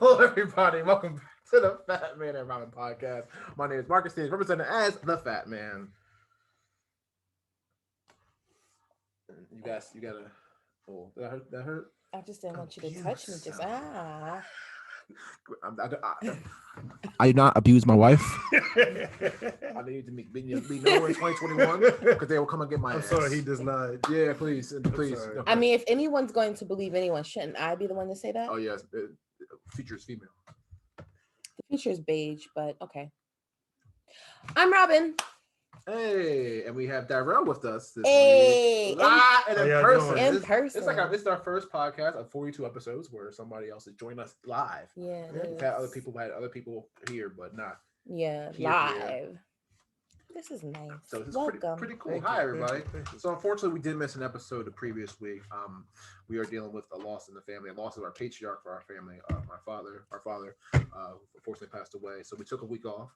Hello, everybody. Welcome back to the Fatman and Robyn podcast. My name is Marcus, represented as the Fat Man. You gotta. Oh, that hurt. I just didn't want you to touch me. Just I did not abuse my wife. I need to be known in 2021 because they will come and get my ass. I'm sorry, he does not. Yeah, please. I mean, if anyone's going to believe anyone, shouldn't I be the one to say that? Oh yes, feature is female. The feature is beige, but okay. I'm Robyn. Hey, and we have Dyrell with us this week. Live and in person. In person. It's our first podcast of 42 episodes where somebody else is joining us live. Yeah, we've had other people here, but not. Yeah, here. live. This is nice. So this Welcome. is pretty cool. Hi, everybody. So unfortunately, we did miss an episode the previous week. We are dealing with a loss in the family, a loss of our patriarch for our family. Our father, unfortunately passed away. So we took a week off.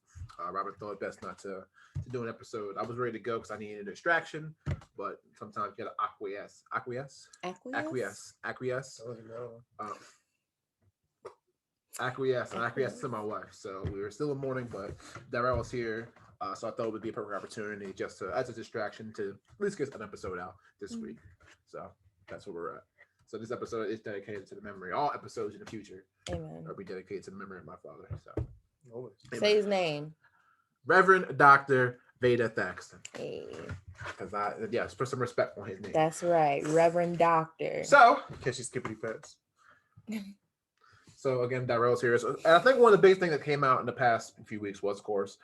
Robyn thought it best not to do an episode. I was ready to go because I needed a distraction, but sometimes you gotta acquiesce. Acquiesce to my wife. So we were still in mourning, but Dyrell was here. So I thought it would be a perfect opportunity just to, as a distraction, to at least get an episode out this week. So that's where we're at. So this episode is dedicated to the memory. All episodes in the future will be dedicated to the memory of my father. So say his name. Reverend Dr. Veda Thaxton. Hey. Because put some respect on his name. That's right, Reverend Doctor. So, in case you skippity pets. So again, Dyrell's here. So, and I think one of the big things that came out in the past few weeks was, of course,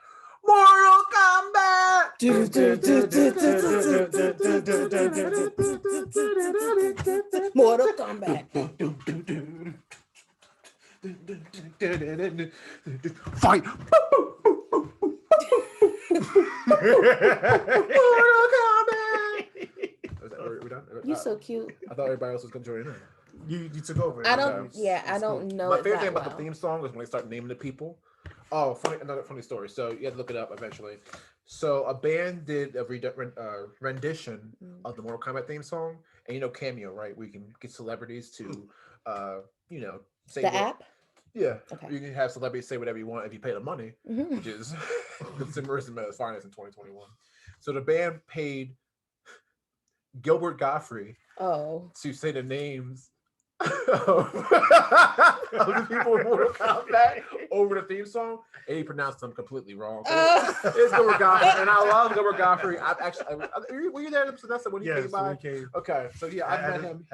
Mortal Kombat. Mortal Kombat. Fight. Mortal Kombat. We're done? You so cute. I thought everybody else was going to join in. You took over. I don't know. My favorite thing about the theme song is when they start naming the people. Oh, another funny story. So you have to look it up eventually. So a band did a rendition of the Mortal Kombat theme song, and Cameo, right? We can get celebrities to, say the app. Yeah, okay. You can have celebrities say whatever you want if you pay the money, which is consumerism at its finest in 2021. So the band paid Gilbert Gottfried to say the names of the people in Mortal Kombat over the theme song, and he pronounced them completely wrong. So it's Gilbert Gottfried, and I love Gilbert Gottfried. Were you there? So that's when he came by. Okay, so yeah, I met him.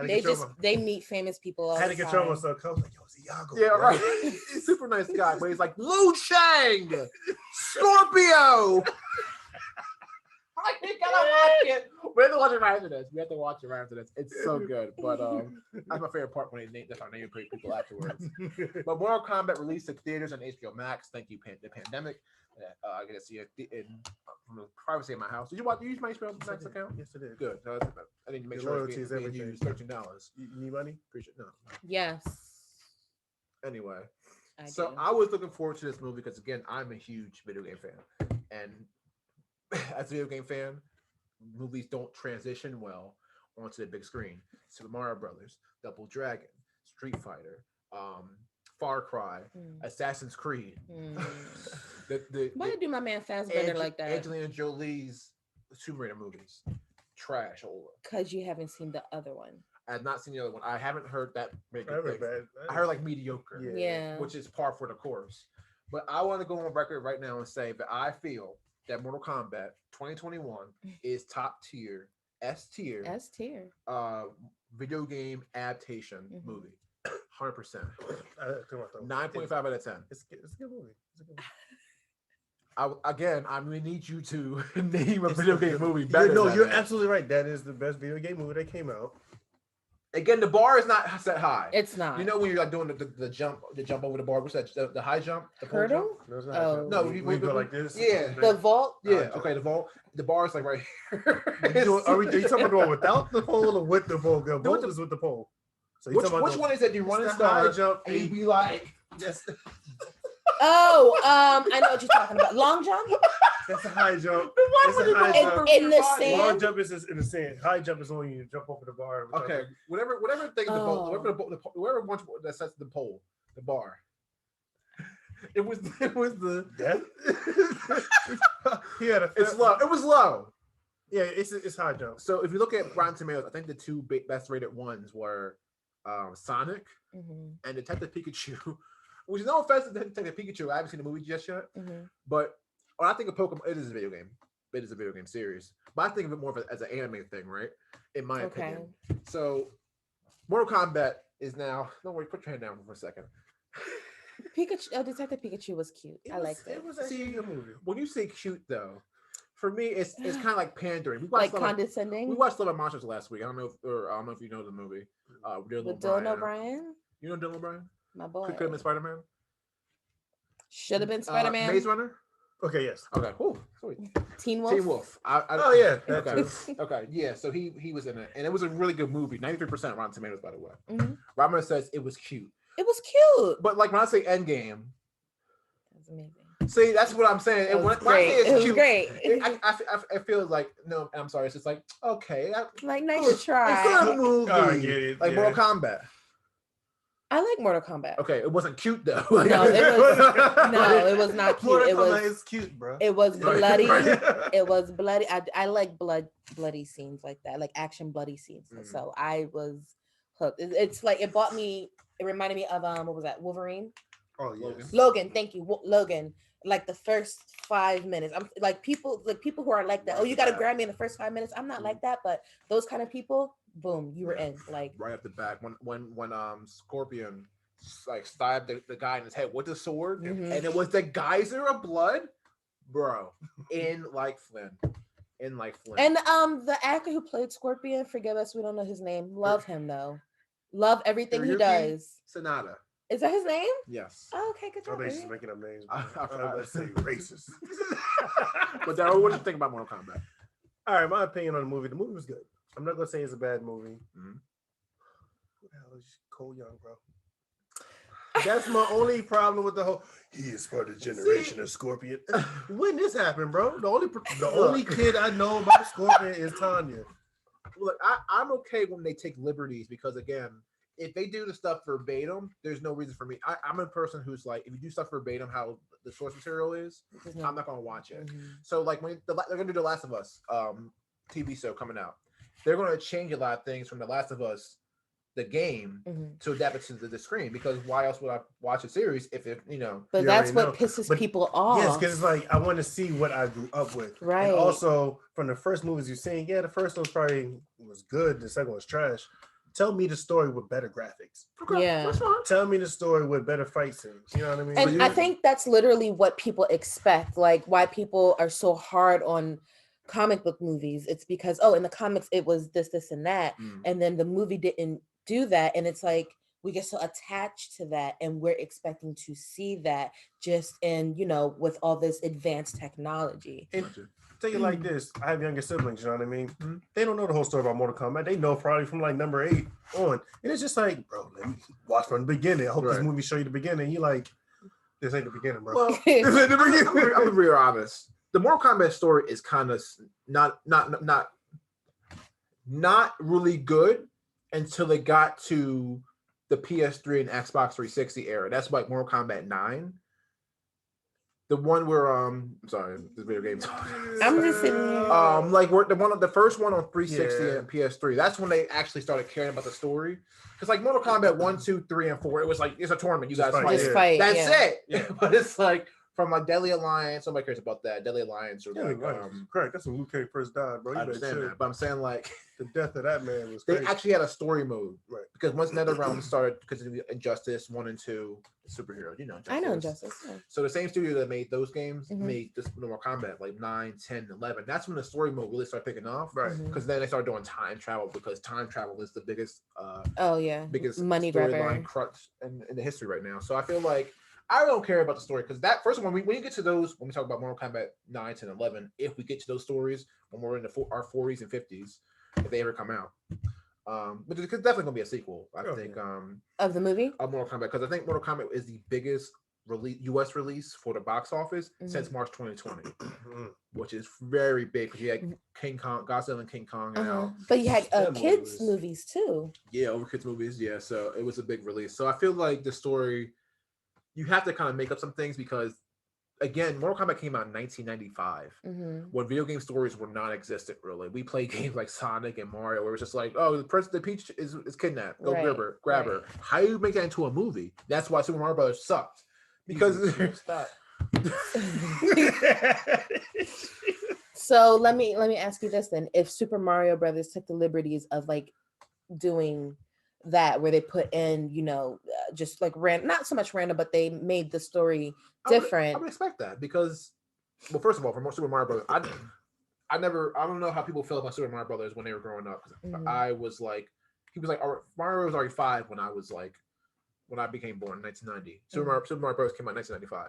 They meet famous people all the time. I had to control myself. I was like, yo, it's Iago. Yeah, right. He's a super nice guy, but he's like Liu Shang, Scorpio. I think I watch it. We have to watch it right after this. It's so good. But that's my favorite part when that's our name people afterwards. But Mortal Kombat released to theaters on HBO Max. Thank you, the pandemic. I get to see it from the privacy of my house. Did you use my HBO Max account? Yes, it is. Good. I need to make sure it's being used. $13. You need money? Appreciate it. No. Yes. Anyway, I was looking forward to this movie because again, I'm a huge video game fan, and as a video game fan, movies don't transition well onto the big screen. Super Mario Brothers, Double Dragon, Street Fighter, Far Cry, Assassin's Creed. Why do my man Fassbender like that? Angelina Jolie's Tomb Raider movies. Trash. Because you haven't seen the other one. I have not seen the other one. I haven't heard that. I heard like mediocre. Yeah. Which is par for the course. But I want to go on record right now and say that I feel that Mortal Kombat 2021 is top tier, S tier, video game adaptation movie. 100%. 9.5 out of 10. It's a good movie. I'm gonna need you to name a video game movie better. You're absolutely right. That is the best video game movie that came out. Again, the bar is not set high. It's not. You know when you're like doing the jump over the bar. What's that? The high jump? The hurdle? No, it's not. No, we go like this. Yeah. The vault. Yeah. Okay. The vault. The bar is like right here. Are you talking about without the pole or with the pole? The vault is with the pole. So which one is that? You run and start, jump, and you be like, just. I know what you're talking about. Long jump? That's a high jump. In the sand. Long jump is in the sand. High jump is when you jump over the bar. Okay, whatever thing the pole, whoever that sets the pole, the bar. It was the death. He had a. It's low. It was low. Yeah, it's high though. So if you look at Rotten Tomatoes, I think the two best rated ones were Sonic and Detective Pikachu. Which is no offense to Detective Pikachu. I haven't seen the movie just yet, but when I think of Pokemon, it is a video game. It is a video game series, but I think of it more as an anime thing, right? In my opinion. So Mortal Kombat is now. Don't worry, put your hand down for a second. Pikachu, Detective Pikachu was cute. I liked it. It was actually a movie. When you say cute, though, for me, it's kind of like pandering. We watched condescending. We watched Love and Monsters last week. I don't know if you know the movie. With Dylan O'Brien. You know Dylan O'Brien? My boy. Could have been Spider-Man. Should have been Spider-Man. Maze Runner. Okay. Yes. Okay. Cool. Teen Wolf. Teen Wolf. Oh yeah. Okay. Okay. Yeah. So he was in it, and it was a really good movie. 93% Rotten Tomatoes, by the way. Robyn says it was cute. It was cute. But like when I say Endgame, that's amazing. See, that's what I'm saying. It was great. It was great. I feel like no. I'm sorry. It's just like okay. Like nice try. It's a movie. I get it. Like Mortal Kombat. I like Mortal Kombat. Okay, it wasn't cute though. No, it was not cute. Mortal Kombat is cute, bro. It was bloody. It was bloody. I like bloody scenes like that, like action bloody scenes. So I was hooked. It's like it bought me. It reminded me of what was that? Wolverine. Oh yeah. Logan. Thank you, Logan. Like the first 5 minutes, I'm like people who are like that. Oh, you got to grab me in the first 5 minutes. I'm not like that, but those kind of people. Boom, you were in like right off the back when Scorpion like stabbed the guy in his head with the sword and it was the geyser of blood, bro. In like Flynn. And the actor who played Scorpion, forgive us, we don't know his name. Love him though. Love everything he does. Sonata. Is that his name? Yes. Oh, okay, good job. Oh, they just making up names. I say racist. But Dyrell, what do you think about Mortal Kombat? All right, my opinion on the movie. The movie was good. I'm not gonna say it's a bad movie. Who the hell is Cole Young, bro? That's my only problem with the whole. He is for the generation of Scorpion. When this happened, bro? The only kid I know about Scorpion is Tanya. Look, I'm okay when they take liberties because again, if they do the stuff verbatim, there's no reason for me. I'm a person who's like, if you do stuff verbatim, how the source material is, I'm not gonna watch it. So like when they're gonna do The Last of Us TV show coming out, they're gonna change a lot of things from The Last of Us, the game, to adapt it to the screen. Because why else would I watch a series if it, But that's what pisses people off. Yes, because it's like I want to see what I grew up with. Right. And also from the first movies you're saying, yeah, the first one probably was good, the second one was trash. Tell me the story with better graphics. Okay, yeah. Tell me the story with better fight scenes. You know what I mean? And I think that's literally what people expect. Like why people are so hard on comic book movies. It's because, in the comics it was this, and that. And then the movie didn't do that. And it's like we get so attached to that and we're expecting to see that just in, with all this advanced technology. And tell you like this, I have younger siblings, you know what I mean? They don't know the whole story about Mortal Kombat. They know probably from like number 8 on. And it's just like, bro, let me watch from the beginning. I hope this movie show you the beginning. You like, this ain't the beginning, bro. Well, this ain't the beginning. I'm gonna be real honest. The Mortal Kombat story is kind of not really good until it got to the PS3 and Xbox 360 era. That's like Mortal Kombat 9. The one where I'm sorry, this video game talk. I'm just sitting here. Like the first one on 360 and PS3. That's when they actually started caring about the story. Because like Mortal Kombat 1, 2, 3, and 4, it was like it's a tournament. You guys fight. That's it. Yeah. But it's like from like Deadly Alliance. Somebody cares about that. Deadly Alliance or correct. That's when Liu Kang first died, bro. I understand that, but I'm saying like the death of that man was. They actually had a story mode, right? Because once NetherRealm started, because of Injustice 1 and 2, superheroes, Injustice. I know Injustice. Yeah. So the same studio that made those games made this Mortal Kombat, like 9, 10, 11. That's when the story mode really started picking off, right? Because then they started doing time travel because time travel is the biggest, biggest money grabber crutch in the history right now. So I feel like I don't care about the story because that first one, when you get to those, when we talk about Mortal Kombat 9, 10, 11, if we get to those stories when we're in our 40s and 50s, if they ever come out, but there's definitely gonna be a sequel. I think of the movie of Mortal Kombat because I think Mortal Kombat is the biggest U.S. release for the box office since March 2020, which is very big because you had King Kong, Godzilla and King Kong out. But you had kids movies too. Yeah, over kids movies. Yeah, so it was a big release. So I feel like the story you have to kind of make up some things because, again, Mortal Kombat came out in 1995 when video game stories were non-existent. Really, we played games like Sonic and Mario, where it was just like, oh, the Peach is kidnapped. Go grab her. How do you make that into a movie? That's why Super Mario Brothers sucked because stop. So let me ask you this then: if Super Mario Brothers took the liberties of like doing that, where they put in, just like not so much random, but they made the story different. I would expect that because, well, first of all, for Super Mario Brothers, I don't know how people feel about Super Mario Brothers when they were growing up. I was like, he was like, Mario was already 5 when I became born in 1990. Super Mario Bros. Came out in 1995.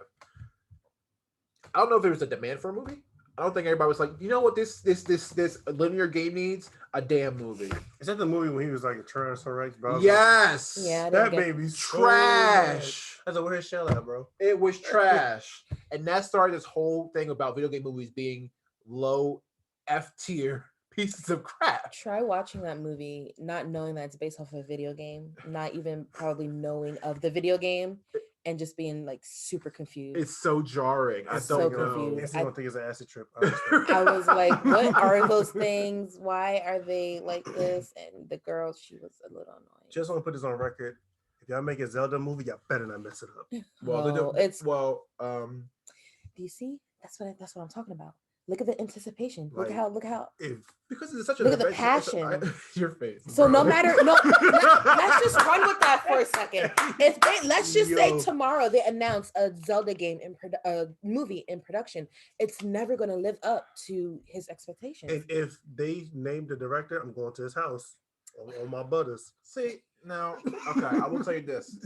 I don't know if there was a demand for a movie. I don't think everybody was like, you know what, this linear game needs a damn movie. Is that the movie when he was like a Tyrannosaurus Rex? Yes. Yeah. That baby's trash. That's like, where his shell at, bro? It was trash, and that started this whole thing about video game movies being low F tier pieces of crap. Try watching that movie, not knowing that it's based off of a video game, not even probably knowing of the video game, and just being like super confused. It's so jarring. I don't know. I don't think it's an acid trip. I was like, what are those things? Why are they like this? And the girl, she was a little annoying. Just want to put this on record. If y'all make a Zelda movie, y'all better not mess it up. Well, do you see? That's what I'm talking about. Look at the anticipation. Look how because it's such a look at the passion. Your face. So no matter let's just run with that for a second. Let's just say tomorrow they announce a Zelda game movie in production. It's never going to live up to his expectations. And if they name the director, I'm going to his house on my butters. See, now, okay, I will tell you this: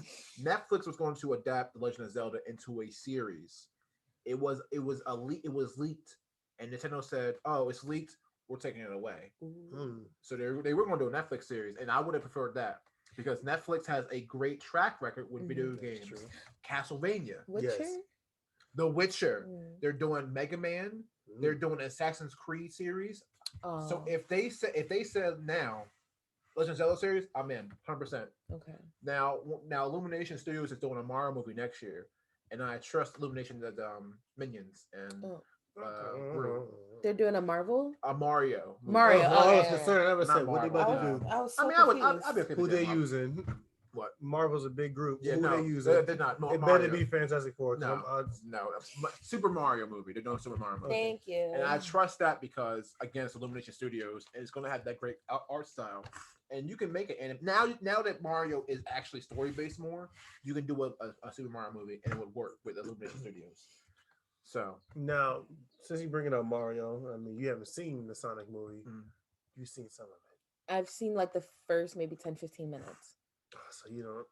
Netflix was going to adapt The Legend of Zelda into a series. It was leaked. And Nintendo said, "Oh, it's leaked. We're taking it away." So they were going to do a Netflix series, and I would have preferred that because Netflix has a great track record with video games. Castlevania, The Witcher. They're doing Mega Man. They're doing Assassin's Creed series. So if they said now, Legend of Zelda series, I'm in 100%. Okay. Now Illumination Studios is doing a Mario movie next year, and I trust Illumination that Minions and. They're doing a Marvel? A Mario. I was concerned. I never said what they about to do. I was so confused. I'd be okay. Who they using? What? Marvel's a big group. Yeah, who no, they using? They're not. It better be Fantastic Four. No, Super Mario movie. They're doing Super Mario movie. Thank you. And I trust that because again, it's Illumination Studios, and it's going to have that great art style. And you can make it. And now that Mario is actually story based more, you can do a Super Mario movie, and it would work with Illumination Studios. So now, since you bring it up Mario, I mean, you haven't seen the Sonic movie. You've seen some of it. I've seen like the first maybe 10-15 minutes. So you don't.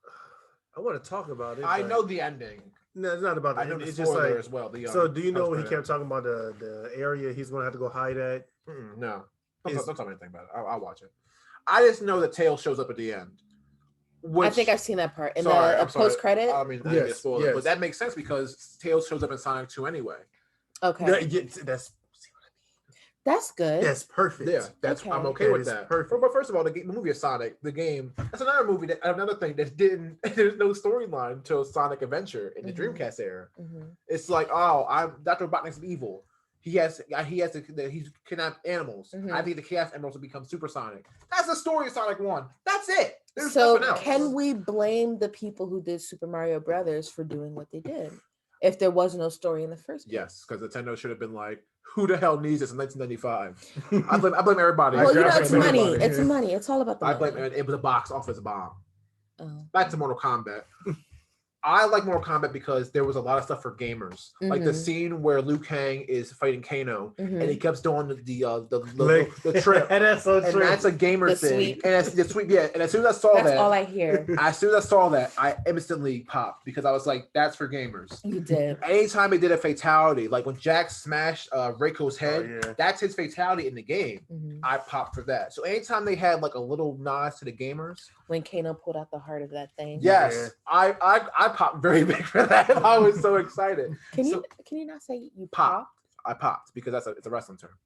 I want to talk about it. I know the ending. No, it's not about that. I know it's just like as well. So do you know when he kept talking about the area he's going to have to go hide at? No, don't tell me anything about it. I'll watch it. I just know that Tails shows up at the end. I think I've seen that part in the post credit. I mean, yes, but that makes sense because Tails shows up in Sonic 2 anyway. Okay, that's good. That's perfect. Yeah, I'm okay with that. Perfect. But first of all, the movie of Sonic, the game, that's another thing that didn't. There's no storyline until Sonic Adventure in the Dreamcast era. It's like, I'm Dr. Robotnik's evil. He kidnapped animals. I think the Chaos Emeralds will become Super Sonic. That's the story of Sonic 1. That's it. There's nothing else. Can we blame the people who did Super Mario Brothers for doing what they did if there was no story in the first place? Yes, because Nintendo should have been like, who the hell needs this in 1995? I blame everybody. Well, it's money. It's money. It's all about the money. I blame it was a box office bomb. Back to Mortal Kombat. I like Mortal Kombat because there was a lot of stuff for gamers, like the scene where Liu Kang is fighting Kano, and he keeps doing the trip, and that's so true. And that's a gamer thing, sweep. and that's the sweep. Yeah, and as soon as I saw that's all I hear. As soon as I saw that, I instantly popped because I was like, "That's for gamers." You did. Anytime they did a fatality, like when Jack smashed Reiko's head, that's his fatality in the game. I popped for that. So anytime they had like a little nod to the gamers, when Kano pulled out the heart of that thing, yes, I popped very big for that. I was so excited. Can you not say you popped? I popped because it's a wrestling term.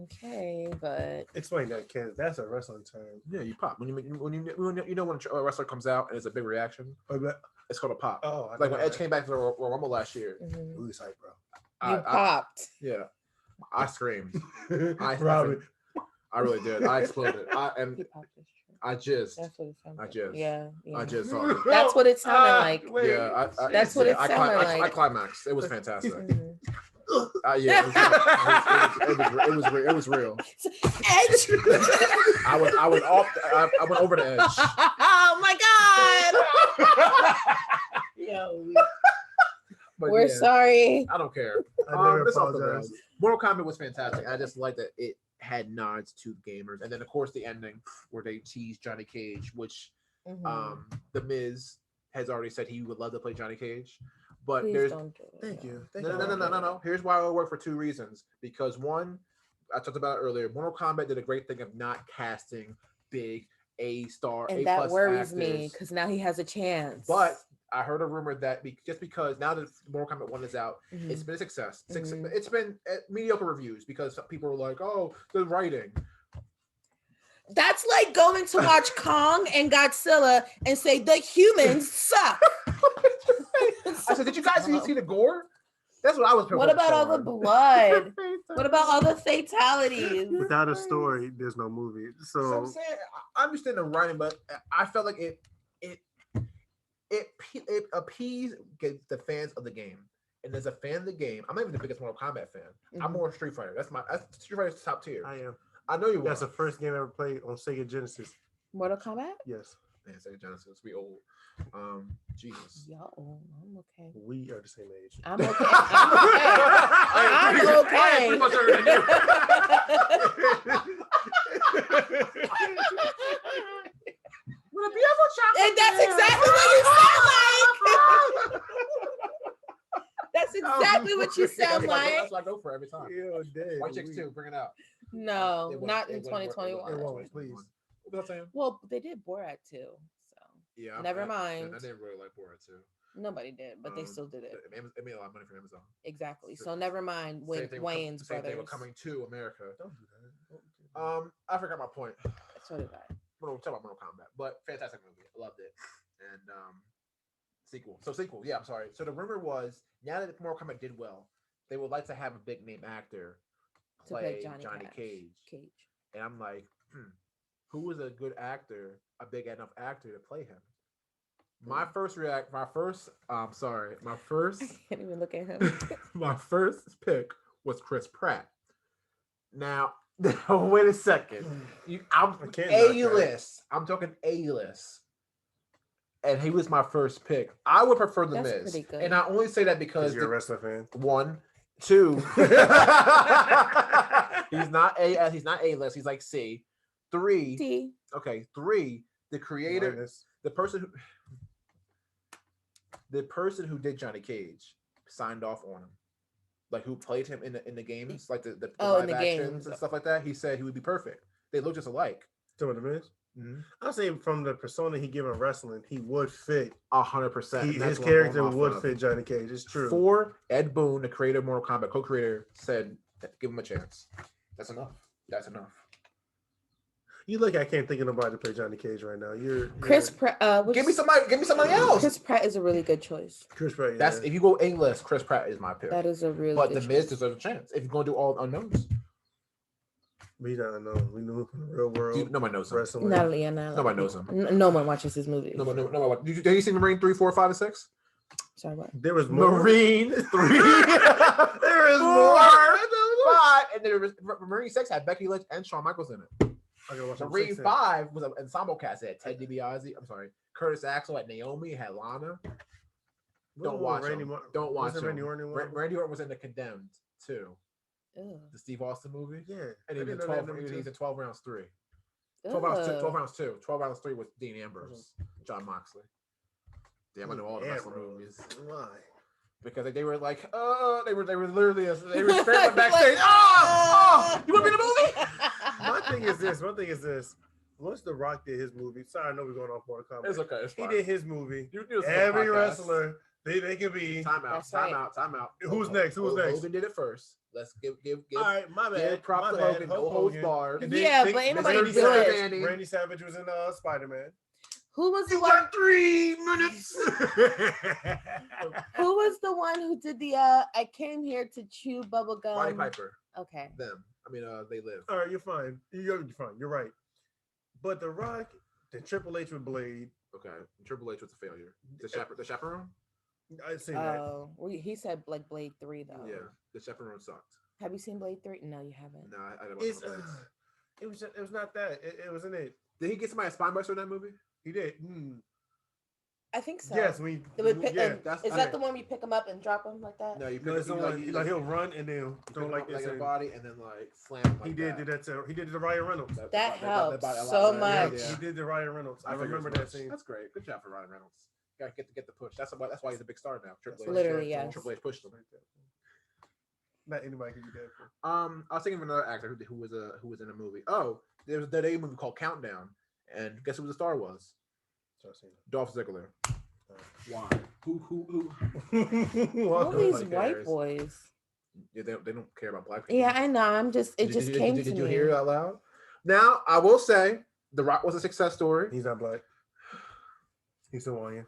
Okay, but explain that, Ken. That's a wrestling term. Yeah, you pop when you know when a wrestler comes out and it's a big reaction. It's called a pop. Oh, like when Edge came back to the Royal Rumble last year. It was hype, bro. You popped. Yeah, I screamed. I really did. I exploded. I just. That's what it sounded like. I just saw it. That's what it sounded like. Yeah, that's what it sounded like. I climaxed. It was fantastic. Yeah, it was real. Edge. I went over the edge. Oh my god. Yo. We're sorry. I don't care. I apologize. Mortal Kombat was fantastic. I just like that it had nods to gamers, and then of course the ending where they teased Johnny Cage, which the Miz has already said he would love to play Johnny Cage. But Please thank you. No. Here's why it'll work for two reasons. Because one, I talked about it earlier. Mortal Kombat did a great thing of not casting big A-star, and A+ that worries actors. me because now he has a chance. But I heard a rumor that just because now that Mortal Kombat 1 is out, it's been a success. It's been mediocre reviews because people are like, "Oh, the writing." That's like going to watch Kong and Godzilla and say the humans suck. I said, "Did you guys see the gore?" That's what I was. What about all the blood? What about all the fatalities? Without a story, there's no movie. So I'm saying I understand the writing, but I felt like it appeased the fans of the game. And as a fan of the game, I'm not even the biggest Mortal Kombat fan. I'm more Street Fighter. That's Street Fighter's top tier. I am. I know you. That's the first game I ever played on Sega Genesis. Mortal Kombat? Yes. Man, Sega Genesis. We old. Jesus. Y'all old. I'm okay. We are the same age. I'm okay. I'm okay. Much older than you. And that's exactly what you sound like. That's exactly what you sound like. That's what I go for every time. White Chicks 2, bring it out. No, not in 2021. It won't, please. What was I saying? Well, they did Borat too, so yeah. Never mind. I didn't really like Borat too. Nobody did, but they still did it. It made a lot of money for Amazon. Exactly. So never mind. When Wayne's brothers. They were coming to America. Don't do that. I forgot my point. So did I. We'll talk about Mortal Kombat, but fantastic movie. I loved it. And sequel. Yeah, I'm sorry. So the rumor was now that Mortal Kombat did well, they would like to have a big name actor play Johnny Cage. And I'm like, who is a good actor, a big enough actor to play him? My first I can't even look at him. My first pick was Chris Pratt. Now, wait a second. I'm A-list. I'm talking A-list. And he was my first pick. I would prefer The Miz. And I only say that because you're a wrestler fan. 1, 2. He's not A-list. He's like C. 3. D. Okay, 3. The creator, the person who did Johnny Cage signed off on him. Like who played him in the games, like the live actions and stuff like that. He said he would be perfect. They look just alike. So The Miz? I'll say from the persona he given wrestling, he would fit 100%. His character would fit Johnny Cage. It's true. 4, Ed Boon, the creator of Mortal Kombat, co-creator, said, "Give him a chance." That's enough. You look, I can't think of nobody to play Johnny Cage right now. Chris Pratt. Give me somebody else. Chris Pratt is a really good choice. Chris Pratt. Yeah. That's if you go A-list, Chris Pratt is my pick. That is a really. But good The Miz choice. deserves a chance. If you're gonna do all unknowns, we don't know. We know from the real world. Nobody knows him. Wrestling. Nobody knows him. No one watches his movies. Nobody. Did you see Marine 3, 4, 5, and 6? Sorry, what? There was more. Marine 3. There is more. 5, and there was Marine 6 had Becky Lynch and Shawn Michaels in it. Marine 5 was an ensemble cast. It had Ted DiBiase. I'm sorry, Curtis Axel had Naomi. Had Lana. Don't watch him. Don't watch him. Randy Orton was in The Condemned too. Ew. The Steve Austin movie. Yeah, and he's in 12 rounds 3. 12 rounds 2. 12 rounds 3 with Dean Ambrose, John Moxley. Damn, I know all the wrestling movies. Why? Because they were like, they were literally scrambling backstage. You want to be in the movie? My thing is this. Once The Rock did his movie, sorry, I know we're going off Mortal Kombat. It's okay. He did his movie. Every wrestler, they can be. Time out. Who's next? Hogan did it first. Let's give. All right, my bad. Give props to Hogan. No holds barred. Yeah, but ain't nobody do it. Randy Savage was in Spider-Man. Who was the You one? got 3 minutes. Who was the one who did the I came here to chew bubble gum? Roddy Piper. Okay. Them. I mean, they live. All right, you're fine. You're fine. You're right. But The Rock, the Triple H with Blade. Okay. Triple H was a failure. The Chaperone? I've seen that. Oh, he said like Blade 3 though. Yeah. The Chaperone sucked. Have you seen Blade 3? No, you haven't. No, I don't know. It was not that. It wasn't it. Did he get somebody a spine buster in that movie? He did. I think so. Yes, is that's that the one where you pick him up and drop him like that? No, you pick him he'll run and then throw like this in the body and then like slam him. He did that. He did the Ryan Reynolds. That helps so much. He did the Ryan Reynolds. I remember that scene. That's great. Good job for Ryan Reynolds. Got to get the push. That's why he's a big star now. Triple H. Literally, yes. Triple H pushed him. Not anybody can do that. I was thinking of another actor who was in a movie. Oh, there was a day movie called Countdown, and guess who the star was? Dolph Ziggler. Why? Who? All these white boys. Yeah, they don't care about black people. Yeah, I know. It just came to me. Did you hear it out loud? Now, I will say, The Rock was a success story. He's not black. He's Hawaiian.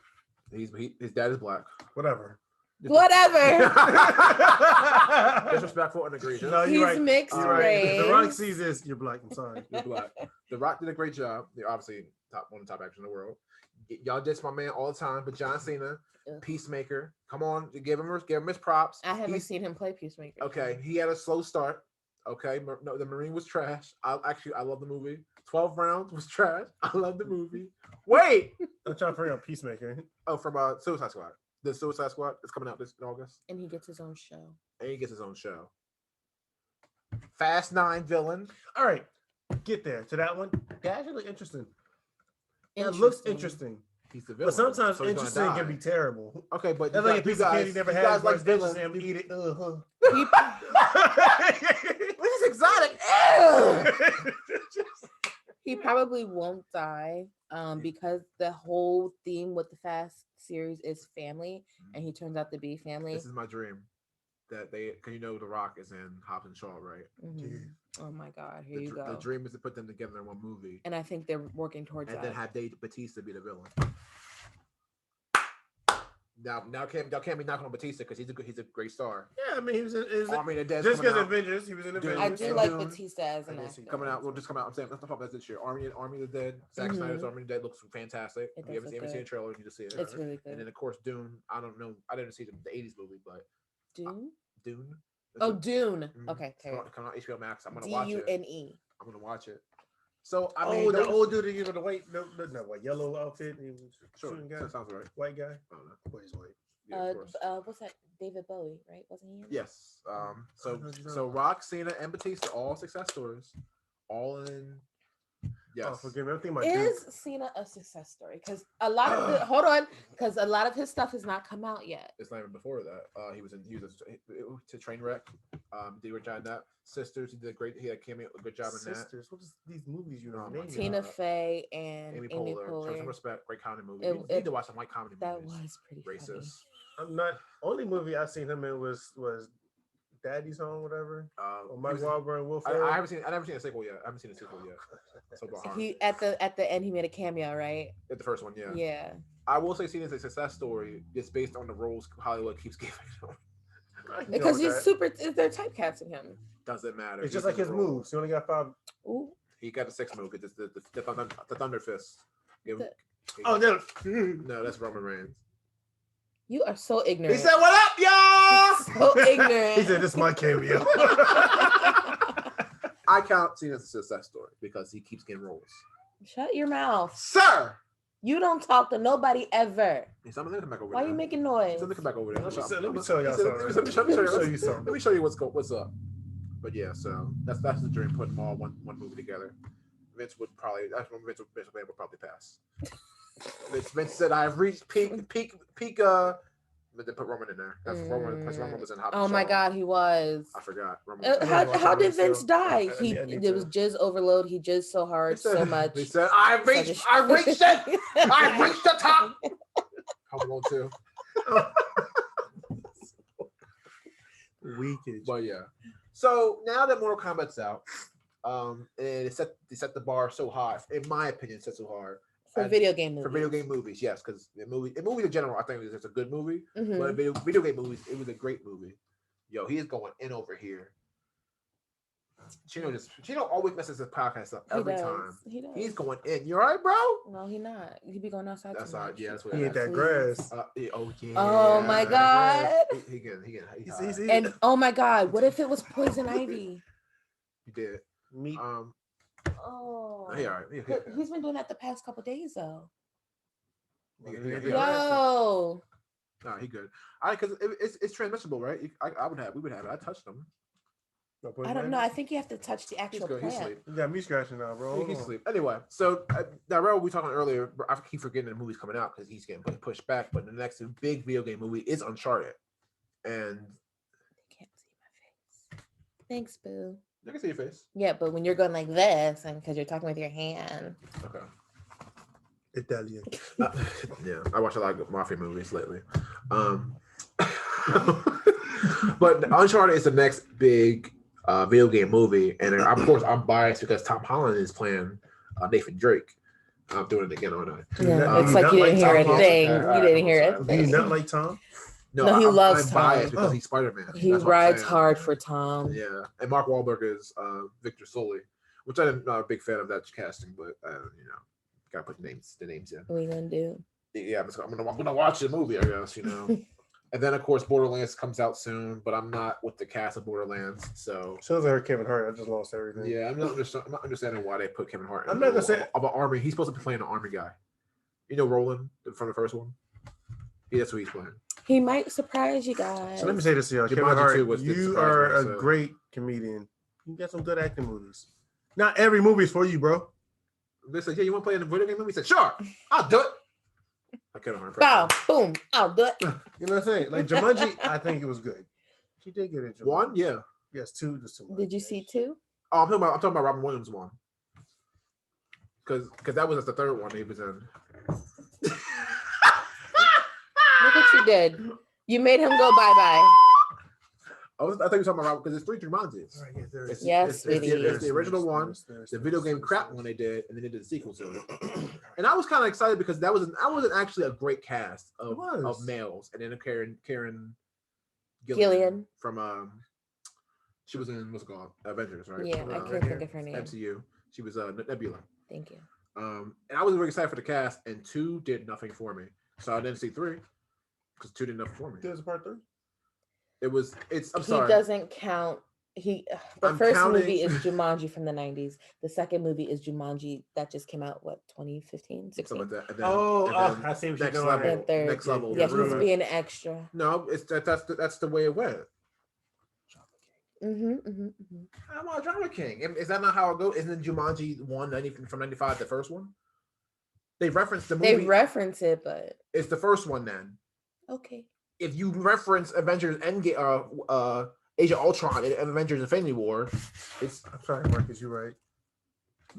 His dad is black. Whatever. Disrespectful and egregious. No, he's right. mixed race. The Rock sees this. You're black. I'm sorry. You're black. The Rock did a great job. They're obviously one of the top actors in the world. Y'all diss my man all the time, but John Cena, Peacemaker. Come on, give him his props. I haven't seen him play Peacemaker. Okay, he had a slow start. Okay, no, the Marine was trash. I love the movie. 12 Rounds was trash. I love the movie. Wait, I'm trying to figure out Peacemaker. Oh, from Suicide Squad. The Suicide Squad is coming out this in August. And he gets his own show. Fast 9 villain. All right, get there to that one. That actually look interesting. It looks interesting. He's the villain. But sometimes so interesting can be terrible. Okay, but that's like a piece of candy never had. Like villains, and eat it. This is exotic. He probably won't die because the whole theme with the Fast series is family, and he turns out to be family. This is my dream. That because The Rock is in Hobbs and Shaw, right? Mm-hmm. Oh my God, here you go. The dream is to put them together in one movie, and I think they're working towards that. And then have Dave Bautista be the villain. Now can't be knocking on Bautista because he's a great star. Yeah, I mean he was in Army of the Dead. Just because Avengers, he was in Avengers. I do like Bautista as an actor. Coming out. I'm saying that's the problem this year. Army of the Dead. Zack Snyder's Army of the Dead looks fantastic. If you haven't seen a trailer, you need to see it. It's really good. And then of course Dune. I don't know. I didn't see the 80s movie, but Dune. Dune. Dune. Okay. Coming out HBO Max. I'm gonna watch it. Dune. I'm gonna watch it. So I mean, the old dude, the white, white, yellow outfit. He was shooting guy. That sounds right. White guy. I don't know. What is white? Yeah, what's that? David Bowie, right? Wasn't he in? Yes. So Rock, Cena, and Batista, all success stories, all in. Yes. Oh, forgive me. Everything is Cena a success story? Because a lot of a lot of his stuff has not come out yet. It's not even before that. He was to Trainwreck. Did a great job in that. Sisters, he did he had a good job in that. Sisters, what is these movies you know? Tina Fey and Amy Poehler. Show some respect. Great comedy movie. You need to watch some white comedy movies. That was pretty racist. Funny. I'm not. Only movie I seen him in was Daddy's Home, whatever. Or Mike Wahlberg and Will Ferrell. I never seen a sequel yet. I haven't seen a sequel yet. So he at the end he made a cameo, right? At the first one, yeah. Yeah. I will say Cena's a success story just based on the roles Hollywood keeps giving him. Because they're typecasting him. Doesn't matter. It's just like his moves. He only got 5. Ooh. He got the 6 move. It's the Thunder Fist. No, that's Roman Reigns. You are so ignorant. He said, "What up, y'all?" So ignorant. He said, "This is my cameo." I count Cena as a success story because he keeps getting roles. Shut your mouth, sir. You don't talk to nobody ever. Why are you making noise? Let me come back over there. Let me tell y'all something. Let me show you what's up. But yeah, so that's the dream. Putting them all one movie together. Vince would probably pass. Vince said, "I've reached peak." But they put Roman in there. That's Roman. Roman was in Hobbs. Oh my God, he was. I forgot. How did Vince die? It was jizz overload. He jizzed so hard, so much. He said, "I reached it. I reached the top." Home Alone 2. Weakage. But yeah. So now that Mortal Kombat's out, and they set the bar so high. In my opinion, set so hard For video game movies. For video game movies, yes, because movies in general, I think it's a good movie. But video game movies, it was a great movie. Yo, he is going in over here. Chino always messes his podcast up every time. He does. He's going in. You all right, bro? No, he not. He be going outside. That's all right. Yeah, that's what he ain't that grass. Yeah. Oh my God. He and oh my God, what if it was poison ivy? He did. Me. Oh. He all right. He's been doing that the past couple days though. Yo. Nah, he good. Because it's transmissible, right? We would have it. I touched him. I don't know. I think you have to touch the actual plant. He's asleep. You got me scratching now, bro. He's asleep. Anyway, so Dyrell, we talking earlier. I keep forgetting the movie's coming out because he's getting pushed back. But the next big video game movie is Uncharted, and they can't see my face. Thanks, boo. I can see your face. Yeah, but when you're going like this, and because you're talking with your hand. Okay. Italian. Yeah, I watch a lot of mafia movies lately. But Uncharted is the next big video game movie, and of course I'm biased because Tom Holland is playing Nathan Drake. I'm doing it again, aren't I? Yeah, it's like you didn't hear anything. You didn't hear it. Do you not like Tom? No, he loves Tom. I'm biased because he's Spider-Man. He rides hard for Tom. Yeah, and Mark Wahlberg is Victor Sully, which I'm not a big fan of that casting, but gotta put the names in. What are you gonna do? Yeah, I'm gonna watch the movie, I guess, And then of course Borderlands comes out soon, but I'm not with the cast of Borderlands, so. As soon as I heard Kevin Hart, I just lost everything. Yeah, I'm not understanding why they put Kevin Hart. I'm not gonna say of an army. He's supposed to be playing an army guy. Roland from the first one. Yeah, that's who he's playing. He might surprise you guys. So let me say this to y'all, Kevin Hart, you are a great comedian. You got some good acting movies. Not every movie's for you, bro. They said, "Yeah, you want to play in a video game movie?" He said, "Sure, I'll do it." I couldn't. Bow, boom, I'll do it. You know what I'm saying? Like Jumanji, I think it was good. She did get it. One, yeah. Yes, two. Did you see two? Oh, I'm talking about Robin Williams one. Because that was the third one he was in. Look what you did. You made him go bye-bye. I think you're talking about because it's 3 Jumanjis. Yes, it's the original one, the video game crap one they did, and then they did the sequel to it. And I was kind of excited because that wasn't actually a great cast of males, and then Karen Gillian from she was in what's it called Avengers, right? Yeah, I can't think of her name. MCU. She was Nebula. Thank you. And I was really excited for the cast, and 2 did nothing for me, so I didn't see 3 because 2 did nothing for me. There's a part 3. I'm sorry. He doesn't count. The first movie is Jumanji from the 90s. The second movie is Jumanji that just came out, 2015, 16? Something like that. I see what you're doing. Next level. Yeah, he's being extra. No, that's the way it went. I'm a Drama King. Is that not how it goes? Isn't Jumanji 1 from 95 the first one? They referenced the movie. They reference it, but it's the first one then. Okay. If you reference Avengers Endgame, Age of Ultron and Avengers Infinity War, it's. I'm sorry, Marcus, you're right.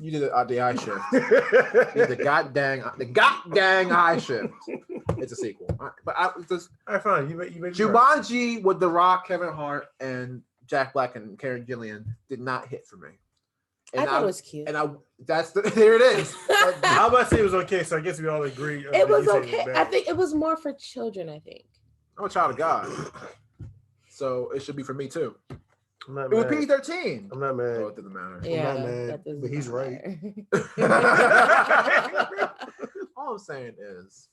You did the eye shift. You did the goddamn eye shift. It's a sequel, but all right, fine. You made Jumanji right. With The Rock, Kevin Hart, and Jack Black and Karen Gillian did not hit for me. And I thought it was cute. And there it is. I was about to say it was okay, so I guess we all agree. It was okay. I think it was more for children. I think. I'm a child of God, so it should be for me too. I'm not it was PG-13. I'm not mad. Oh, it doesn't matter. Yeah, I'm not mad, but he's right. All I'm saying is,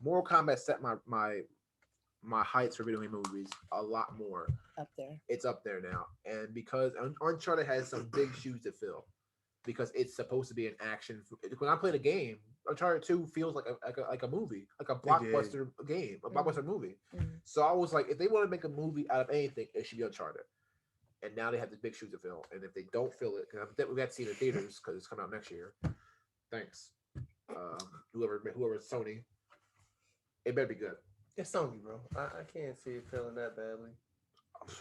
Mortal Kombat set my heights for video game movies a lot more. Up there. It's up there now, and because Uncharted has some big shoes to fill, because it's supposed to be an action. When I play the game, Uncharted 2 feels like a movie, like a blockbuster game, a blockbuster movie. Mm-hmm. So I was like, if they want to make a movie out of anything, it should be Uncharted. And now they have the big shoes to fill, and if they don't fill it, because we got to see it in theaters because it's coming out next year. Thanks, whoever's Sony, it better be good. It's Sony, bro. I can't see it feeling that badly.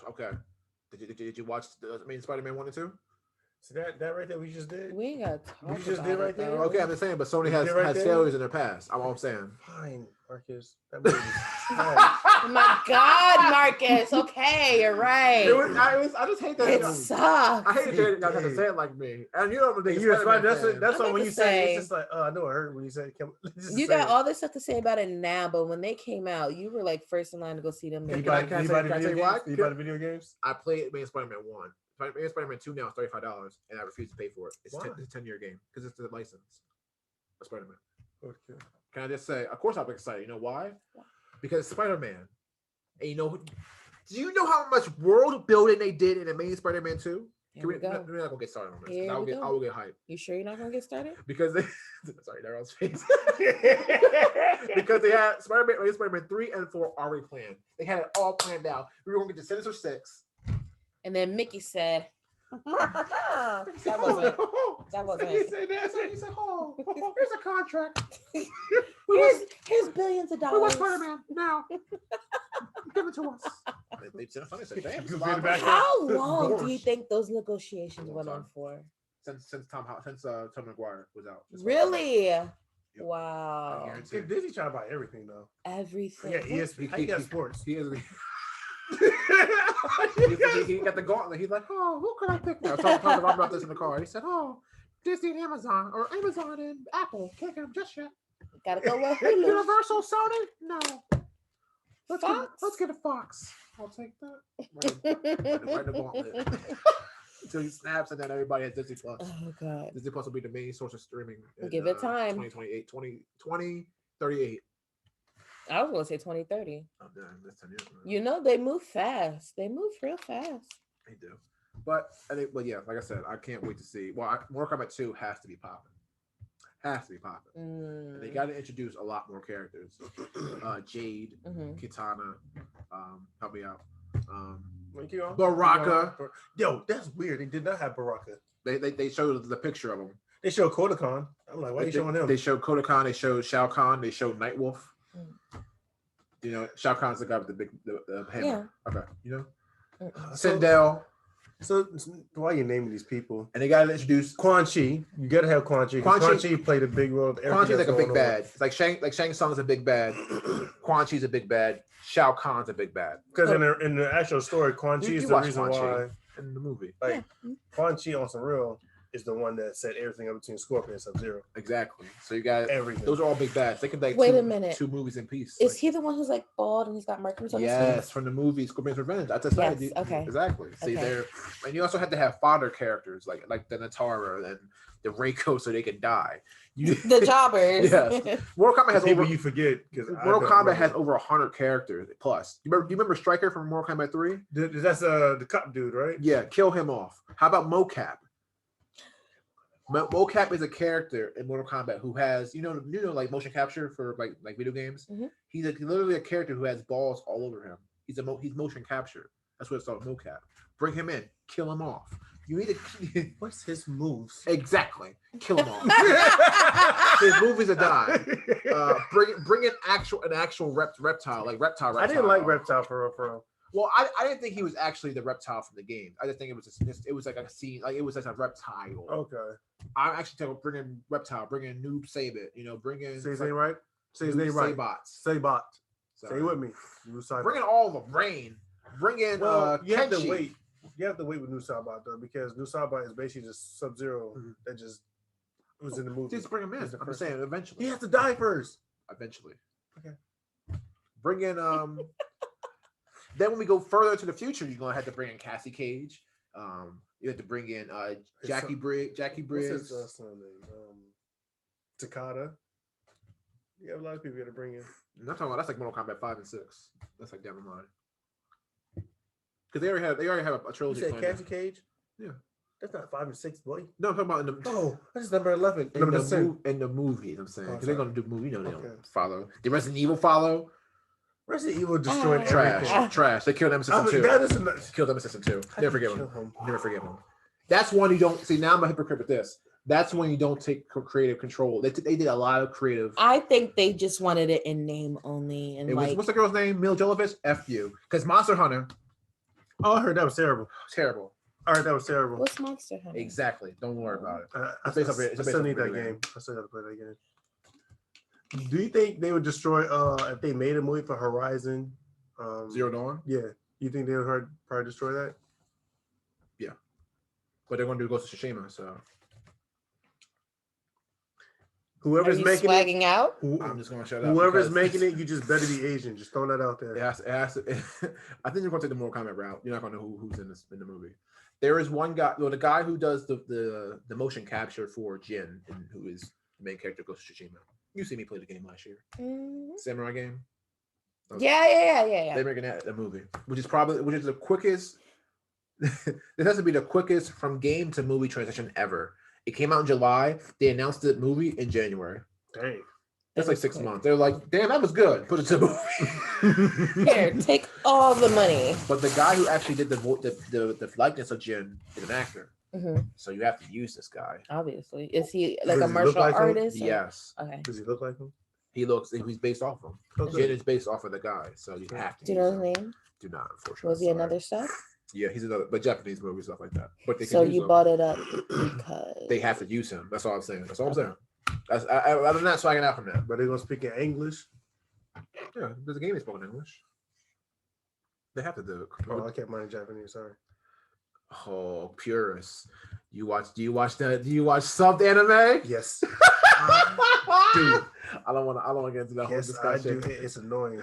Okay. Did you watch Spider-Man 1 and 2? So that right there we just did. We ain't got to talk. You just did right there. Okay, I'm just saying, but Sony has failures in their past. I'm all saying. Fine, Marcus. That movie is Oh my God, Marcus. Okay, you're right. I just hate that. It sucks. I hate that y'all have to say it like me. And you know what that's why when you say it's just like, oh, I know it hurt when you said it. You got all this stuff to say about it now, but when they came out, you were like first in line to go see them. Can I tell you why? You buy the video games? I played Spider-Man 1. Spider-Man 2 now is $35, and I refuse to pay for it. It's a 10-year game because it's the license of Spider-Man. Okay. Can I just say, of course I'm excited. You know why? Because it's Spider-Man. And do you know how much world building they did in the main Spider-Man 2? We're not going to get started on this. I will get hyped. You sure you're not going to get started? Because they... Sorry, Daryl's face. Because they had Spider-Man 3 and 4 already planned. They had it all planned out. We were going to get to Sinister 6. And then Mickey said... that wasn't He said that. He said, "Oh, here's a contract. here's billions of dollars. We want Spider-Man now. Give it to us." They said, "Damn." How long do you think those negotiations went on for? Since Tom McGuire was out. Really? Yep. Wow. Disney trying to buy everything though. Everything. Yeah, ESPN. He got sports. He got the gauntlet. He's like, "Oh, who could I pick now?" Talking about this in the car. He said, "Oh, Disney and Amazon, or Amazon and Apple. Can't get them just yet. Gotta go with Universal, Sony? No. Let's get a Fox. I'll take that." Right the gauntlet. Until he snaps, and then everybody has Disney Plus. Oh God. Disney Plus will be the main source of streaming. Give it time. 2028, 2038. I was gonna say 2030. Oh, damn, that's 10 years. You know, they move fast. They move real fast. They do. But I think, yeah, like I said, I can't wait to see. Well, Mortal Kombat 2 has to be popping. They got to introduce a lot more characters. Jade, Kitana, help me out. Baraka. Yo, that's weird. They did not have Baraka. They showed the picture of him. They showed Kodokan. I'm like, why are you showing him? They showed Kodokan. They showed Shao Kahn. They showed Nightwolf. You know, Shao Kahn's the guy with the hammer. Yeah. Okay. You know, Sindel. So why are you naming these people? And they got to introduce Quan Chi. You got to have Quan Chi. Quan Chi played a big role. Quan Chi's like a big bad. It's like Shang Tsung's a big bad. Quan Chi's a big bad. Shao Kahn's a big bad. Because in the actual story, Quan Chi is the reason why in the movie. Like Quan Chi on some real is the one that set everything up between Scorpion and Sub-Zero. Exactly. So you got everything. Those are all big bads. They can like wait a minute. 2 movies in peace. Is he the one who's like bald and he's got markers on his face? Yes, from the movie Scorpion's Revenge. That's okay. Exactly. See there, and you also have to have fodder characters like the Natara and the Reiko so they can die. The jobbers. Yes. Mortal Kombat has people you forget because Mortal Kombat has over 100 characters plus. You remember Stryker from Mortal Kombat 3? That's the cop dude, right? Yeah, kill him off. How about Mocap? Mocap is a character in Mortal Kombat who has, you know, like motion capture for like video games. Mm-hmm. He's literally a character who has balls all over him. He's motion capture. That's what it's called, Mocap. Bring him in, kill him off. You need to. What's his moves? Exactly, kill him off. His movies are die. Bring in an actual reptile like reptile. I didn't like Reptile for real. Well, I didn't think he was actually the reptile from the game. I just think it was like a scene, like it was like a reptile. Okay. I'm actually telling bring in Reptile, bring in Noob Sabot, bring in. Say his name right. Say his name right. Sabot. Say it with me. Bring in all the brain. Bring in. You have to wait. You have to wait with New Sabot though, because New Sabot is basically just Sub-Zero that just was in the movie. Just bring him in. I'm saying eventually. He has to die first. Eventually. Okay. Bring in Then when we go further to the future, you're gonna have to bring in Cassie Cage. You have to bring in Jackie Briggs. What's his son name? Takada. You have a lot of people you got to bring in. I'm not talking about that's like Mortal Kombat 5 and 6. That's like down the line. Because they already have a trilogy. You said Cassie Cage? Yeah. That's not 5 and 6, boy. No, I'm talking about in the. Oh, that's number 11. In the movie, I'm saying. Because they're gonna do movie. They don't follow. Did Resident Evil follow? Resident Evil destroyed trash. They killed Nemesis in 2. Killed Nemesis in 2. Never forgive him. That's one you don't see. Now I'm a hypocrite with this. That's when you don't take creative control. They did a lot of creative. I think they just wanted it in name only. And what's the girl's name? Mila Jovovich? F you. Because Monster Hunter. Oh, I heard that was terrible. Terrible. All right, that was terrible. What's Monster Hunter? Exactly. Don't worry about it. I still need that game. I still got to play that game. Do you think they would destroy if they made a movie for Horizon? Zero Dawn? Yeah. You think they would probably destroy that? Yeah. But they're going to do Ghost of Tsushima, so. Whoever's making swagging it, out? I'm just going to shut up. Whoever's making it, you just better be Asian. Just throwing that out there. It has to, I think you're going to take the Mortal Kombat route. You're not going to know who's in the movie. There is one guy, the guy who does the motion capture for Jin, and who is the main character of Ghost of Tsushima. You see me play the game last year. Samurai game. Yeah. They're making that a movie, which is the quickest. This has to be the quickest from game to movie transition ever. It came out in July. They announced the movie in January. Dang. That's like 6 months. They're like, damn, that was good. Put it to the movie. Here, take all the money. But the guy who actually did the likeness of Jin is an actor. Mm-hmm. So you have to use this guy. Obviously. Is he like a martial artist? Yes. Okay. Does he look like him? He's based off him. Okay. Jin is based off of the guy. So you have to. Do you know his name? Do not, unfortunately. Was he another stuff? Yeah, he's another, but Japanese movies, stuff like that. But they so you bought it up because they have to use him. That's all I'm saying. That's all I'm saying. I'm not swagging out from that. But they're gonna speak in English. Yeah, there's a game they spoke in English. They have to do it. Oh, I kept mine in Japanese. Sorry. Oh, purists. Do you watch subbed anime? Yes. Dude, I don't want to get into that whole discussion. I do. It's annoying.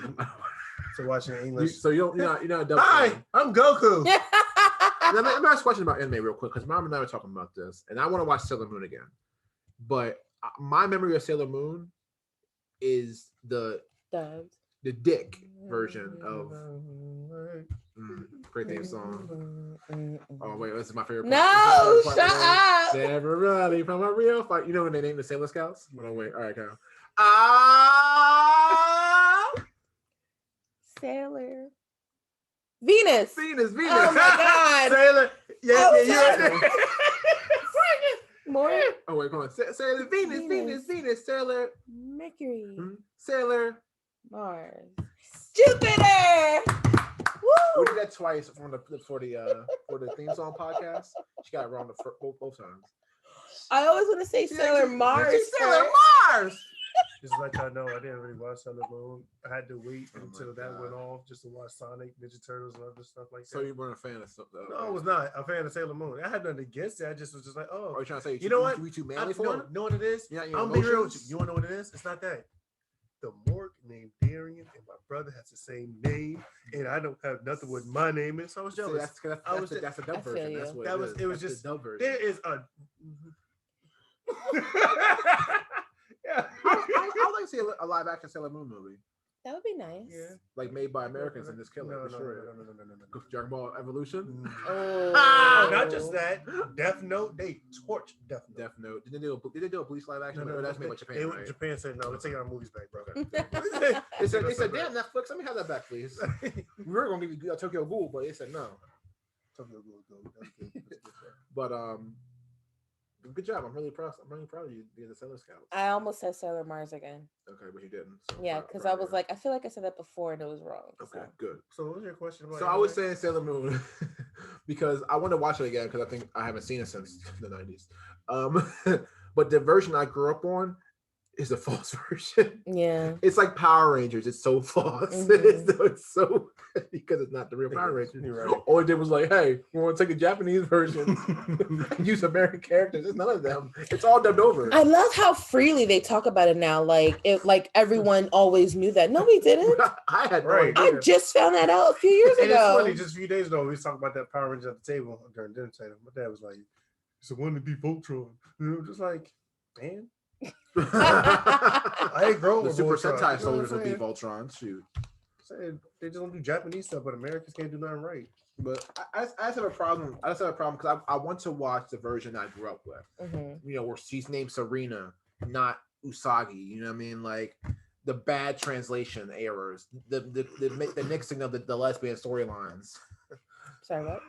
So watching English. You're not dumb. Hi, I'm Goku. Let me ask a question about anime real quick, because Mom and I were talking about this, and I want to watch Sailor Moon again. But my memory of Sailor Moon is the dick version of great theme song. Oh wait, this is my favorite part. No, shut up. Never running from a real fight. You know when they named the Sailor Scouts? Oh wait, all right, go. Sailor Venus. Oh my God. Sailor. Yeah. More. Oh wait, come on. Sailor Venus. Sailor Mercury. Sailor Mars. Jupiter. We did that twice for the theme song podcast. She got it wrong both times. I always want to say Sailor Mars. Sailor Mars. Just like I know, I didn't really watch Sailor Moon. I had to wait until that went off just to watch Sonic, Ninja Turtles, and other stuff like that. So you weren't a fan of something? No, I was not a fan of Sailor Moon. I had nothing against it. I just was just like, oh. Are you trying to say you know what? We too manly for it? You know what it is? Yeah, I'm being real with you. You want to know what it is? It's not that. The Mork named Darian, and my brother has the same name, and I don't have nothing with my name in, so I was jealous. That's a dub version. That's what it was just dub version. There is a. Yeah. I'd like to see a live action Sailor Moon movie. That would be nice. Yeah. Like made by Americans and just kill it. No. Dragon Ball Evolution. Not just that. Death Note. They torched Death Note. Did they do a Bleach live action? No, that's made by Japan. Right? Japan said no. We're taking our movies back, bro. They said, damn Netflix, let me have that back, please. We were gonna give you Tokyo Ghoul, but they said no. Tokyo Ghoul. That's good. But good job. I'm really proud of you being the Sailor Scout. I almost said Sailor Mars again. Okay, but you didn't. So yeah, because I was like, I feel like I said that before and it was wrong. Okay, good. So what was your question about? So I was saying Sailor Moon because I want to watch it again because I think I haven't seen it since the 90s. But the version I grew up on is a false version. Yeah. It's like Power Rangers. It's so false. Mm-hmm. It's so because it's not the real Power Rangers. Right. All it did was like, hey, we want to take a Japanese version, use American characters. It's none of them. It's all dubbed over. I love how freely they talk about it now. Like everyone always knew that. No, we didn't. I had no idea. I just found that out a few years ago. It's funny, just a few days ago, we was talking about that Power Rangers at the table during dinner table. My dad was like, "It's a one to be Voltron." And I'm just like, man. I ain't grown with Super Voltron. Sentai soldiers would be Voltron. Shoot. They just don't do Japanese stuff, but Americans can't do nothing right. But I just have a problem. I just have a problem because I want to watch the version I grew up with. Mm-hmm. You know, where she's named Serena, not Usagi. You know what I mean? Like the bad translation errors, the mixing of the lesbian storylines. Sorry, what?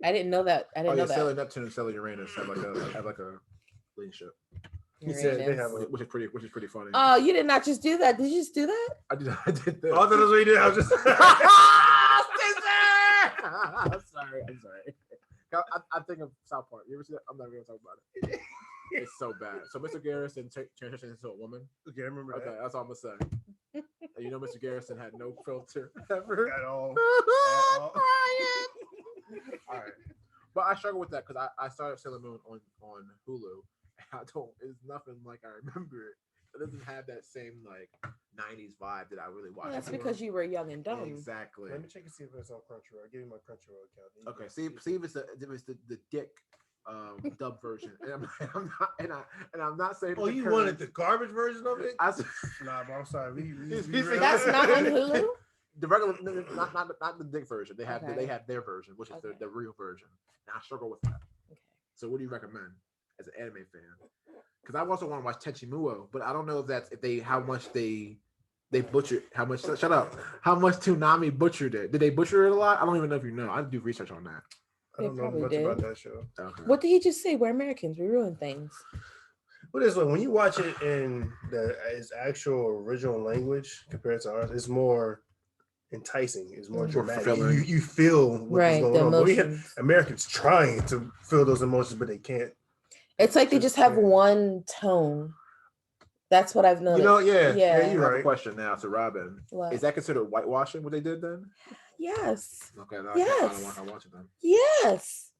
I didn't know that. I didn't know that. Sailor Neptune and Sailor Uranus have like a relationship. He said they have which is pretty funny. Oh, you did not just do that. Did you just do that? I did that. Oh, I thought that's what you did. I was just Sorry. sorry. I think of South Park. You ever see that? I'm not going to talk about it. It's so bad. So Mr. Garrison transitioned into a woman. Okay, I remember that. Okay, that's all I'm going to say. And you know Mr. Garrison had no filter ever. At all. All right. But I struggle with that because I started Sailor Moon on Hulu. It's nothing like I remember it. It doesn't have that same like 90s vibe that I really watched. Well, that's because you were young and dumb. Exactly. Let me check and see if it's on Crunchyroll. I'll give you my Crunchyroll account. Okay, see if it's the dick dub version. And I'm not saying. Oh, you wanted the garbage version of it? Nah, bro, I'm sorry. That's not on Hulu. The regular, not the dick version. They have their version, which is the real version. And I struggle with that. Okay. So what do you recommend as an anime fan? Because I also want to watch Tenchi Muyo, but I don't know how much they butchered how much Toonami butchered it. Did they butcher it a lot? I don't even know if you know. I do research on that. I don't know much about that show. Okay. What did he just say? We're Americans. We ruin things. What is when you watch it in its actual original language compared to ours, it's more enticing. It's more dramatic. You feel what's going on. But we have Americans trying to feel those emotions, but they can't. It's like they just have one tone. That's what I've noticed. Yeah. You're right. I have a question now to Robyn. What? Is that considered whitewashing what they did then? Yes. Okay. No, yes. I watch it then. Yes.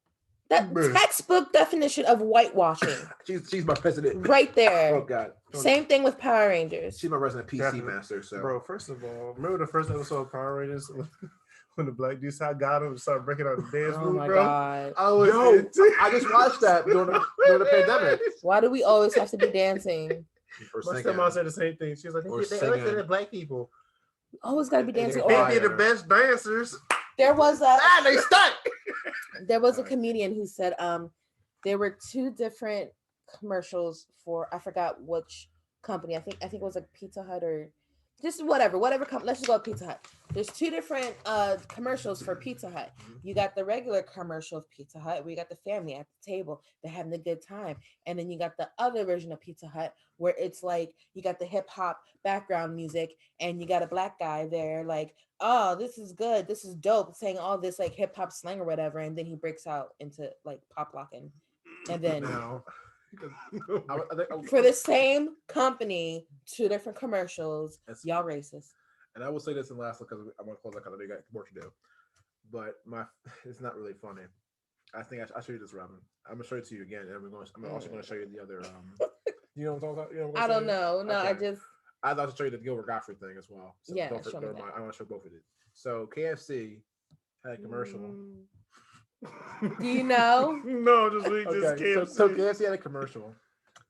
That textbook definition of whitewashing. she's my president. Right there. Oh God. Same thing with Power Rangers. She's my resident PC master. So, bro, first of all, remember the first episode of Power Rangers when the black dude got him and started breaking out the dance move, bro? God. I just watched that during the pandemic. Why do we always have to be dancing? My stepmom said the same thing. She was like, they like the black people. We always gotta be dancing. They be the best dancers. There was they stuck. There was a comedian who said there were two different commercials for, I forgot which company. I think it was like Pizza Hut or just whatever company. Let's just go with Pizza Hut. There's two different commercials for Pizza Hut. You got the regular commercial of Pizza Hut where you got the family at the table, they're having a good time, and then you got the other version of Pizza Hut where it's like you got the hip hop background music and you got a black guy there like, oh, this is good, this is dope, saying all this like hip hop slang or whatever, and then he breaks out into like pop locking, and then for the same company, two different commercials. Y'all racist. And I will say this in last because I want to close that because I got work to do. But it's not really funny. I think I'll show you this, Robyn. I'm gonna show it to you again, and I'm also gonna show you the other. You know what I'm talking about? I don't know. No, okay. I'd like to show you the Gilbert Gottfried thing as well. So yeah, I want to show both of it. So KFC had a commercial. Do you know? No, just KFC. So KFC had a commercial.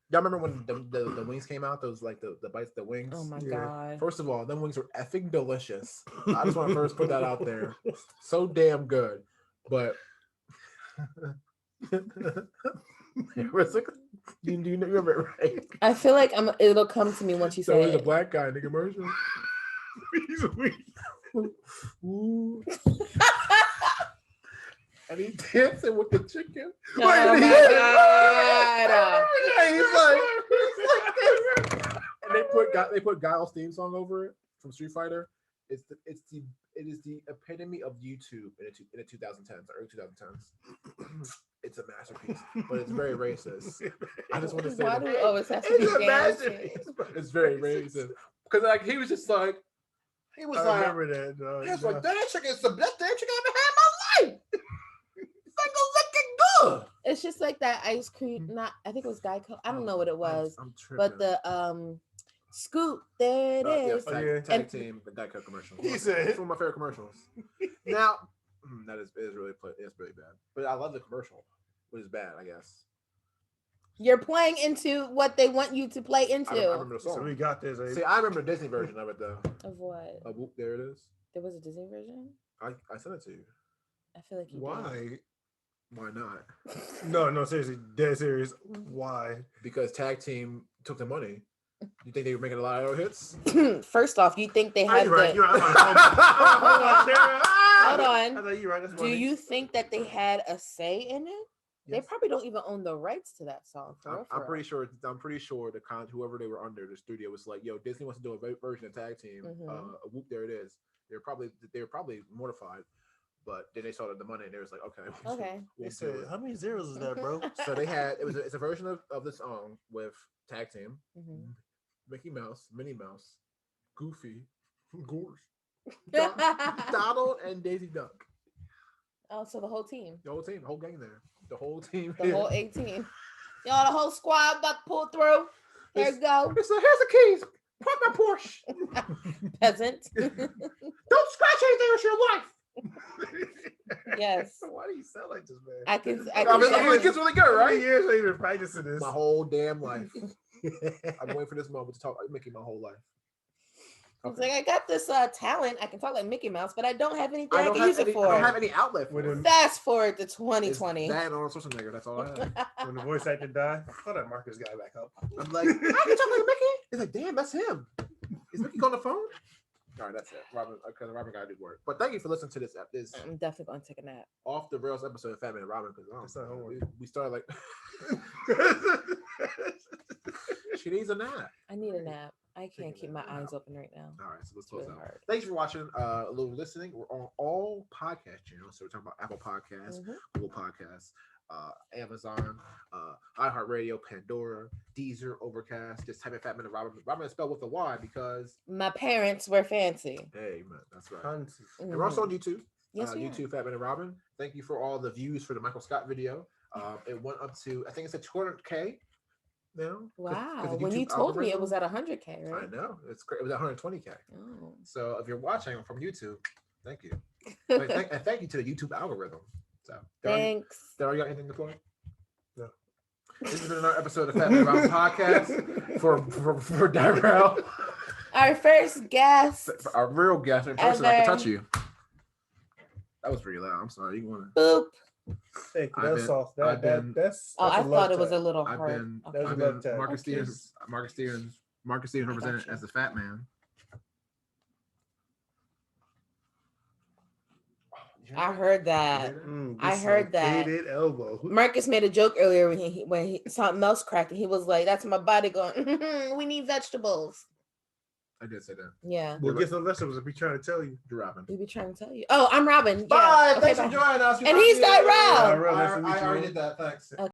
Y'all remember when the wings came out? Those like the bites, the wings. Oh my God! First of all, them wings were effing delicious. I just want to first put that out there. So damn good, but you remember it, right? I feel like it'll come to me once you say it. So he's a black guy in the commercial. He's weak. And he's dancing with the chicken. Oh my God. He's like, and they put Guile's theme song over it from Street Fighter. It is the epitome of YouTube in the 2010s, early 2010s. It's a masterpiece, but it's very racist. I just want to say, why do we always have to be dancing? It's very racist because like he was just like, he was like, remember that. No, he was like, that chicken is the best damn chicken I ever had in my life. Looking good. It's just like that ice cream. Not, I think it was Geico. I don't know what it was, but the Scoop, there it is. Tag team, the Geico commercial. He said it's one of my favorite commercials. Now, that is really bad. But I love the commercial, which is bad, I guess. You're playing into what they want you to play into. I remember the song. So we got this. See, I remember the Disney version of it though. Of what? Whoop, there it is. There was a Disney version? I sent it to you. I feel like you Why? did. Why not? No, seriously, dead serious. Why? Because Tag Team took the money. You think they were making a lot of hits? First off, you think they had You're right. Hold on. I thought you're right. That's Do you think that they had a say in it? Yes. They probably don't even own the rights to that song. I'm pretty sure whoever they were under, the studio was like, "Yo, Disney wants to do a version of Tag Team. Whoop, there it is." They're probably mortified, But then they saw the money and they was like, okay. They said, how many zeros is that, bro? So they had it's a version of the song with tag team, Mickey Mouse, Minnie Mouse, Goofy, Gorge, Donald, and Daisy Duck. Oh, so the whole team, the whole gang there, the whole team, the whole 18. Yo, the whole squad about to pull through. Here you go. Here's the keys. Park my Porsche. Peasant. Don't scratch anything with your wife. Yes. Why do you sound like this, man? I can it gets really good, right? Years I've been practicing this. My whole damn life. I've been waiting for this moment to talk like Mickey my whole life. It's like I got this talent. I can talk like Mickey Mouse, but I don't have anything I can use it for. I don't have any outlet for it. Fast forward to 2020. That and Arnold Schwarzenegger. That's all I have. When the voice actor died, I thought that Marcus guy back up. I'm like, I can talk like Mickey. He's like, damn, that's him. Is Mickey on the phone? All right, that's it. Robyn guy did work. But thank you for listening to this. I'm definitely going to take a nap. Off the rails episode of Fatman and Robyn because we started like she needs a nap. I need a nap. I can't keep my eyes open right now. All right, so let's close out. Thanks for watching. A little listening. We're on all podcast channels. So we're talking about Apple Podcasts, Google Podcasts, Amazon, iHeartRadio, Pandora, Deezer, Overcast. Just type in Fatman and Robyn. Robyn is spelled with a Y because my parents were fancy. Hey, man, that's right. And we're also on YouTube. Yes, YouTube Fatman and Robyn. Thank you for all the views for the Michael Scott video. It went up to I think it's at 200K now. Wow! When you told me it was at 100K, right? I know it's great. It was at 120K. Oh. So if you're watching from YouTube, thank you. And thank you to the YouTube algorithm. So thanks. Dyrell, you got anything to plug? No. This has been another episode of Fatman and Robyn podcast for Dyrell. Our first guest. Our real guest in person. I can touch you. That was pretty loud. I'm sorry. You want to? Boop. Thank you. That's soft. That's I thought it was a little hard. I've been Marcus Stevens represented as the Fat Man. I heard that. I heard that. Elbow. Marcus made a joke earlier when he something else cracked and he was like, "That's my body going. We need vegetables." I did say that. Yeah. We'll get some vegetables if we trying to tell you. Robyn. We be trying to tell you. Oh, I'm Robyn. Bye. Yeah. Thanks for joining us. And he's Dyrell. I already did that. Thanks. Okay.